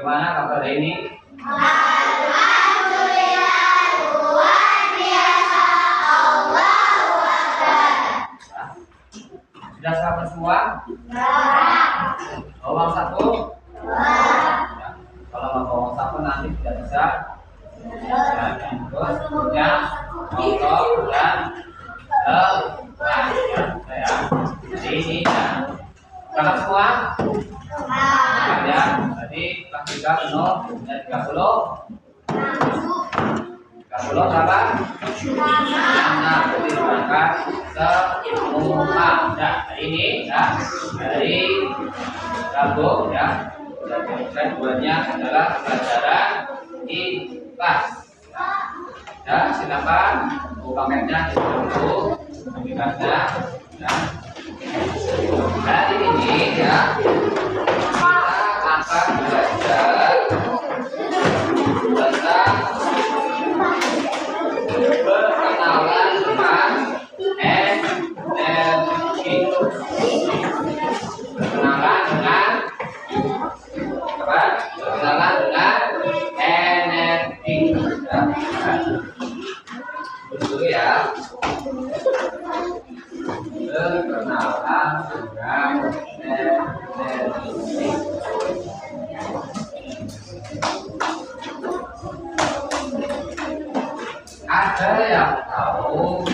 Gimana kabar ini? Alhamdulillah luar biasa. Allahu Akbar. Sudah sarapan semua? Bawang saku? Ya. Kalau mau bawang saku nanti tidak bisa. Terus punya motor dan ya. Jadi ini ya. Lengkap semua? Ya. Tadi kelas 3 penuh dan 30. 30 berapa? 6. Jadi berangkat semua. Nah, ini ya dari Rabu ya. Dan buatnya adalah pelajaran IPAS. Ya, silakan buka mapnya dulu, aplikasinya. Ya. Hari ini ya kita akan belajar tentang berkenalan dengan energi. Berkenalan dengan apa? Berkenalan dengan energi. Dulu ya. Berkenalan dengan energi. Ada yang tahu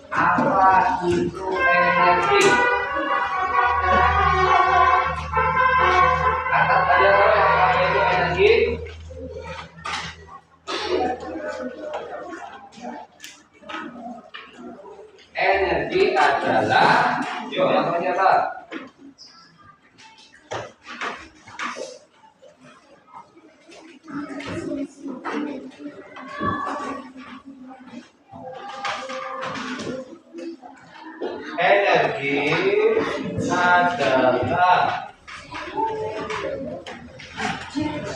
apa itu energi? Ada yang tahu apa itu energi? Energi adalah, yuk yang ternyata energi adalah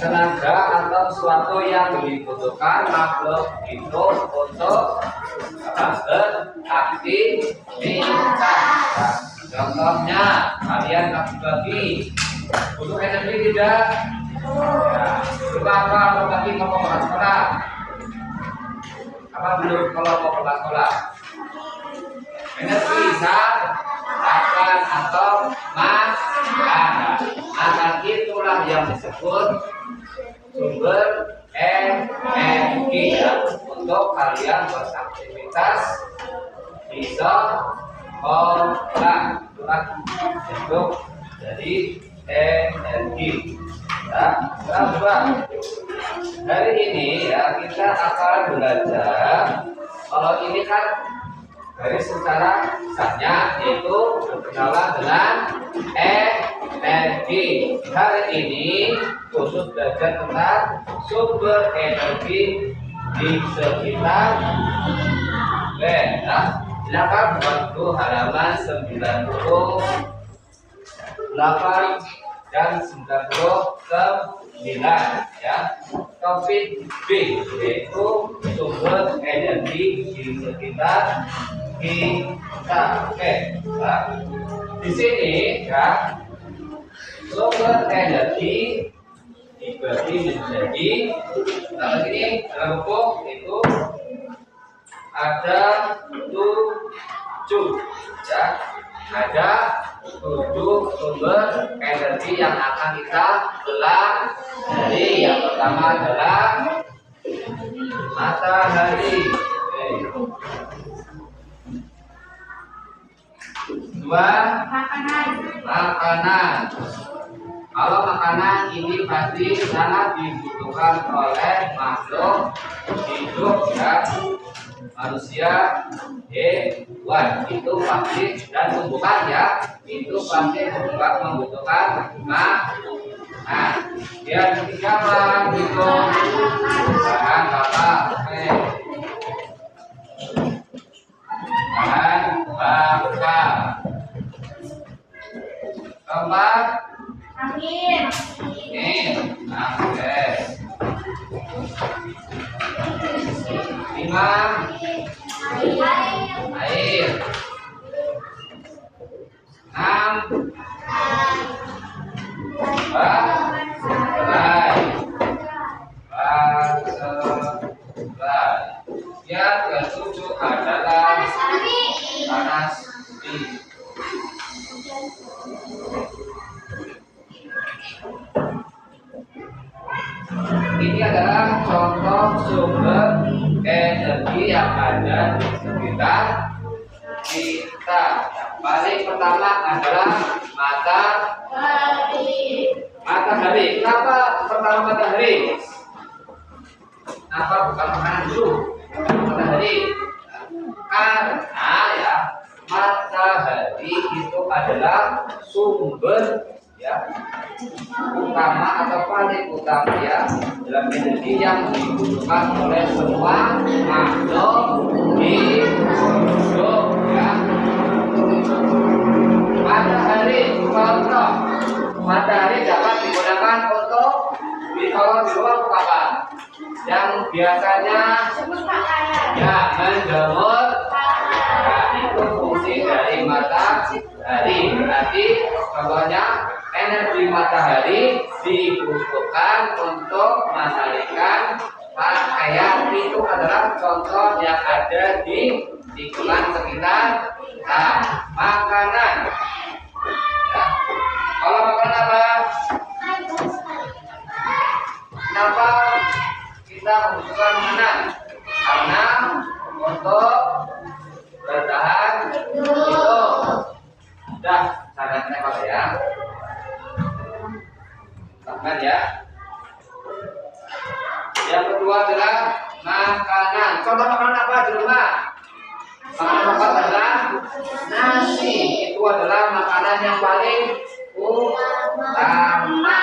tenaga atau sesuatu yang dibutuhkan makhluk hidup untuk beraktivitas. Contohnya kalian bagi butuh energi tidak? Ya. Coba apa bagi kalau mau sekolah? Apa belum kalau mau sekolah? Energi makan atau makan. Makan itulah yang disebut sumber energi ya. Untuk kalian beraktivitas bisa olah untuk jadi energi. Ya, coba hari ini ya kita akan belajar. Kalau ini kan dari secara misalnya itu berkenalan dengan energi. Hari ini khusus belajar tentang sumber energi di sekitar ya. Silakan buku halaman 98 dan 99 ya. Topik B yaitu sumber energi di sekitar kita. Oke, nah, di sini ya sumber energi dibagi menjadi ini dalam buku itu ada 7 ya, ada 7 sumber energi yang akan kita pelajari. Yang pertama adalah matahari. Dua, makanan. Kalau makanan ini pasti sangat dibutuhkan oleh makhluk hidup ya, manusia, hewan itu pasti, dan tumbuhan ya itu pasti membutuhkan makan. Yang ketiga apa itu? Bahan bakar. Bahan bakar. Keempat, angin. Oke. 5, air. 6, beras. ini adalah contoh sumber energi yang ada di sekitar kita. Paling pertama adalah matahari. Kenapa pertama matahari? Kenapa bukan makanan dulu? Matahari. Karena ya matahari itu adalah sumber ya utama atau paling utama ya dalam energi yang dibutuhkan oleh semua makhluk hidup ya. Matahari dapat digunakan untuk kalau di luar apa? Yang biasanya ya menjemur. Nah, itu fungsi dari matahari. Berarti contohnya energi matahari dibutuhkan untuk melestarikan pakaian. Itu adalah contoh yang ada di lingkungan sekitar. Nah, makanan. Ya. Kalau makanan apa? Kenapa kita membutuhkan makanan? Karena untuk bertahan hidup. Sudah, sangat tebak ya. Tahan ya. Yang kedua adalah makanan. Contoh makanan apa di rumah? Makanan apa adalah nasi. Itu adalah makanan yang paling utama.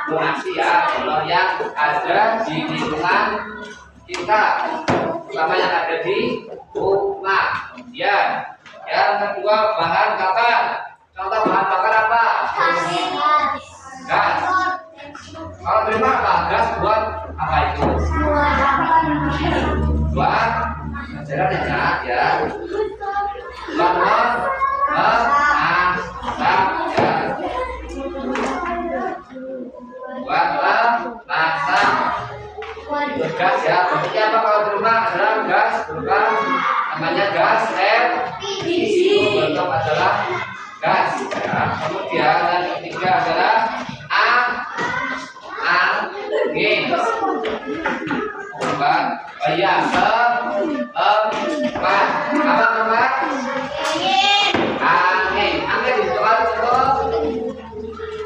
Nasi ya, kalau yang ada di lingkungan kita, terutama yang ada di rumah. Ya, yang kedua bahan bakar. Contoh bahan bakar apa? Gas. Kalau di rumah apa? Gas buat apa itu? Buat jalan ya. Buat masak ya. Buat masak. Gas ya. Maksudnya apa kalau di rumah adalah gas bukan namanya gas LPG. Bentuk adalah gas ya. Kemudian yang ketiga adalah angin. Bukan. Oh iya, empat. Apa namanya? Angin. Angin itu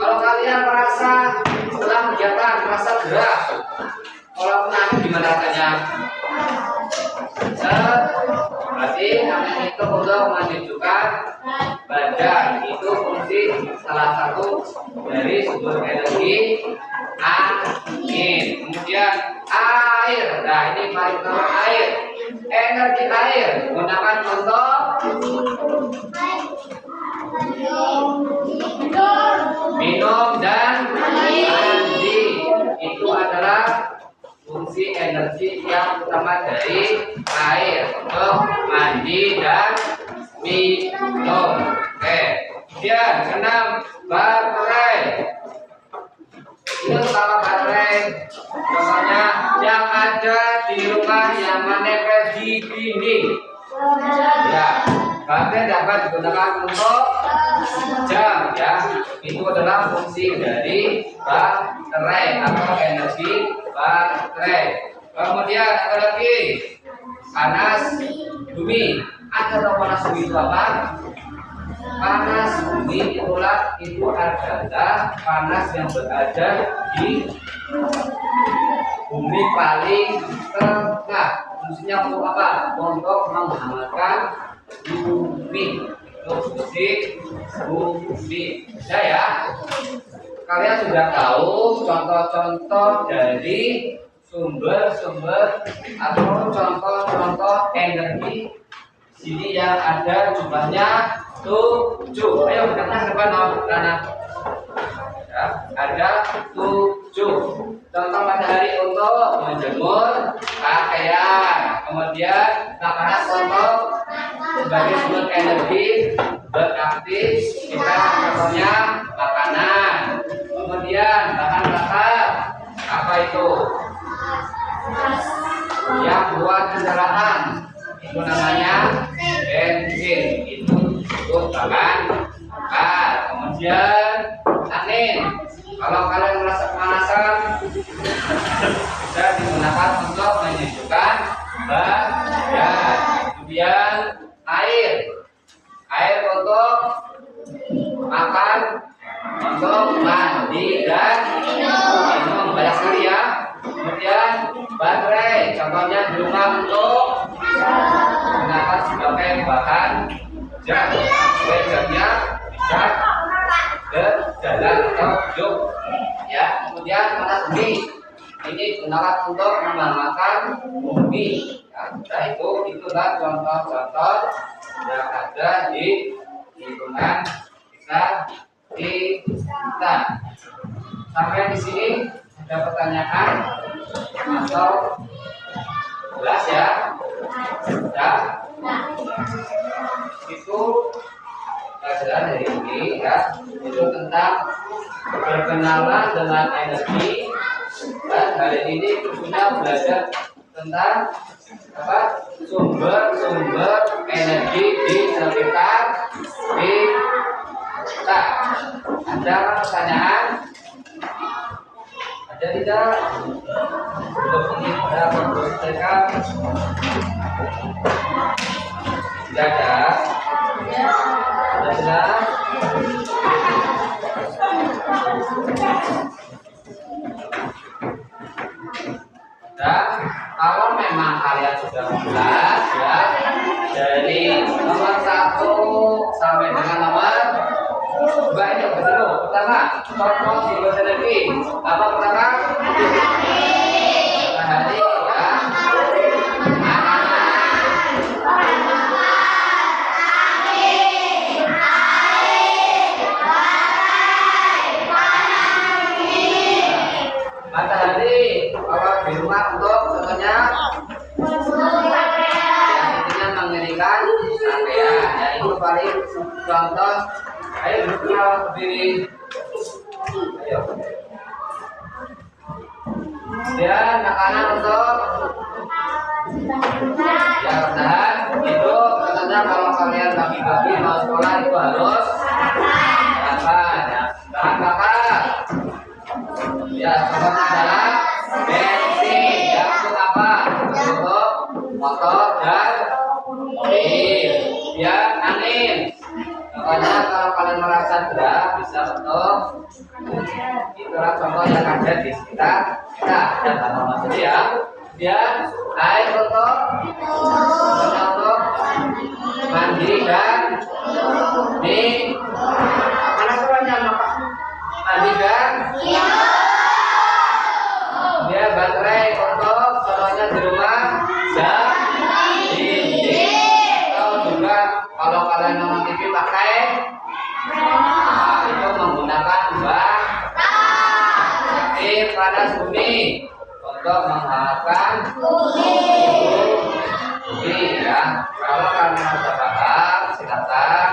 kalau kalian merasa setelah kegiatan merasa gerah, kalau angin gimana rasanya? Berarti angin itu untuk menunjukkan badan. Itu fungsi salah satu dari sumber energi angin. Kemudian air. Nah ini paling utama air. Energi air menggunakan untuk minum dan mandi. Itu adalah fungsi energi yang utama dari air untuk mandi dan minum. Oke. Kemudian keenam, baterai. Ini utama baterai. Contohnya yang ada di rumah yang menempel di dinding. Ya, baterai dapat digunakan untuk jam ya. Itu adalah fungsi dari baterai atau energi baterai. Kemudian ada lagi panas bumi. Ada tahu panas bumi itu apa? Panas bumi itu adalah panas yang berada di bumi paling tengah. Fungsinya untuk apa? Untuk menghangatkan bumi. Fungsi bumi. Ya. Kalian sudah tahu contoh-contoh dari sumber-sumber atau contoh-contoh energi sini yang ada jumlahnya 7. Ayo kita depan karena ya, ada 7. Contoh matahari untuk menjemur pakaian. Kemudian panas untuk sebagai sumber energi beraktivitas, contohnya makanan. Kemudian bahan bakar apa itu? Yang buat kendaraan itu namanya bensin. Itu bahan bakar. Kemudian angin. Kalau kalian merasa kepanasan digunakan untuk menyejukkan badan. Kemudian air untuk makan, untuk mandi dan minum, banyak sekali ya. Kemudian baterai, contohnya di rumah untuk digunakan sebagai bahan jam, supaya jamnya bisa berjalan atau hidup ya. Kemudian panas bumi, ini digunakan untuk menghangatkan bumi ya. Nah, itulah contoh-contoh yang ada di lingkungan kita. Sampai di sini ada pertanyaan atau jelas ya? Ya. Itu pelajaran hari ini ya, itu tentang berkenalan dengan energi. Dan hari ini kita belajar tentang apa? Sumber-sumber energi di sekitar kita. Ada pertanyaan? Ada tidak? Untuk ini kita memperhatikan. Tidak ada? Sudah? Dan kalau memang kalian sudah jelas ya, dari nomor 1 sampai dengan nomor 2 ini betul. Pertama, contoh sumber energi. Apa pertama? Matahari ya. Matahari, kalau di rumah untuk contohnya intinya mengeringkan sampean ya, itu paling contoh. Ayo berdua berdiri. Ayo. Dan makanan untuk ya bertahan itu katanya kalau kalian pagi-pagi mau sekolah itu harus sarapan ya. Bahan bakar ya, contohnya adalah bensin ya, untuk apa? Untuk motor dan mobil ya. Angin, makanya kalau kalian merasa gerah bisa untuk itulah contoh yang ada di sekitar kita dan tanaman saja ya. Kemudian air untuk mandi dan mana suaranya mandi dan dia baterai untuk contohnya di rumah dan atau juga kalau kalian nonton TV pakai itu menggunakan air panas bumi untuk menghangatkan bumi ya. Kalau kalian sudah paham silakan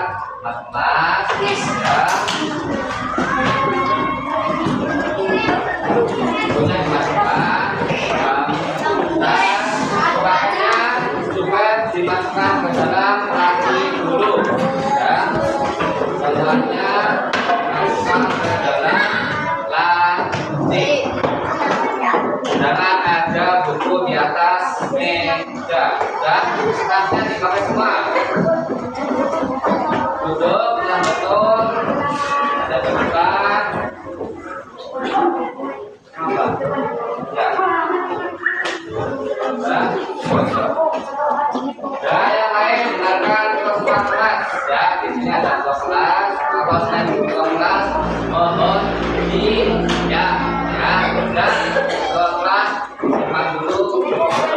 mas ya. Punya dimasukkan dan pakainya juga dimasukkan ke dalam laci dulu ya. Selanjutnya masukkan ke dalam laci. Jangan ada buku di atas meja dan selanjutnya dipakai semua. Duduk yang betul, ada kedudukan. Ya. Dan yang lain dengarkan kelas ya. Di sini ada kelas. Kalau saya di kelas mohon di ya dan kelas simak dulu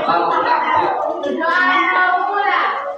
kalau pulang ya. Bismillahirrahmanirrahim.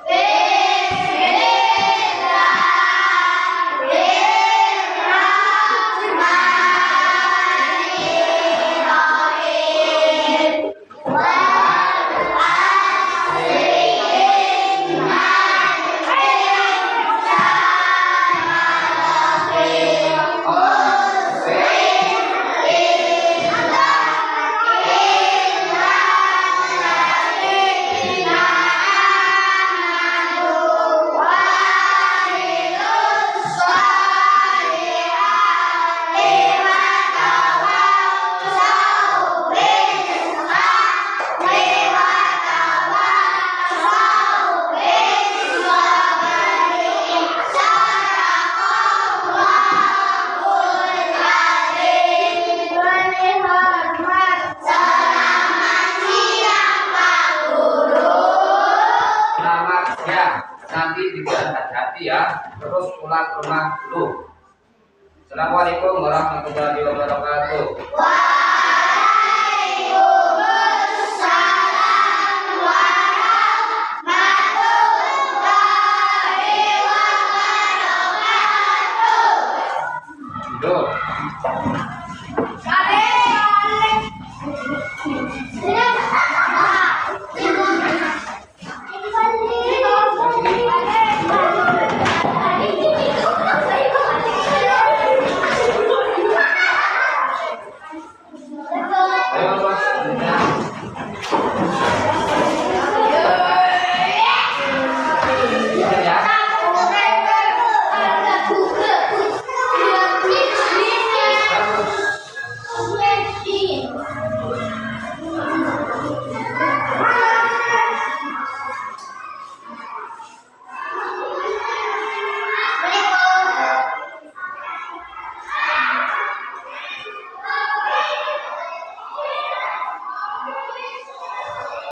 hati-hati ya. Terus pulang ke rumah dulu. Assalamualaikum warahmatullahi wabarakatuh. Waalaikumsalam warahmatullahi wabarakatuh. Duduk. Ayo bos. Ya.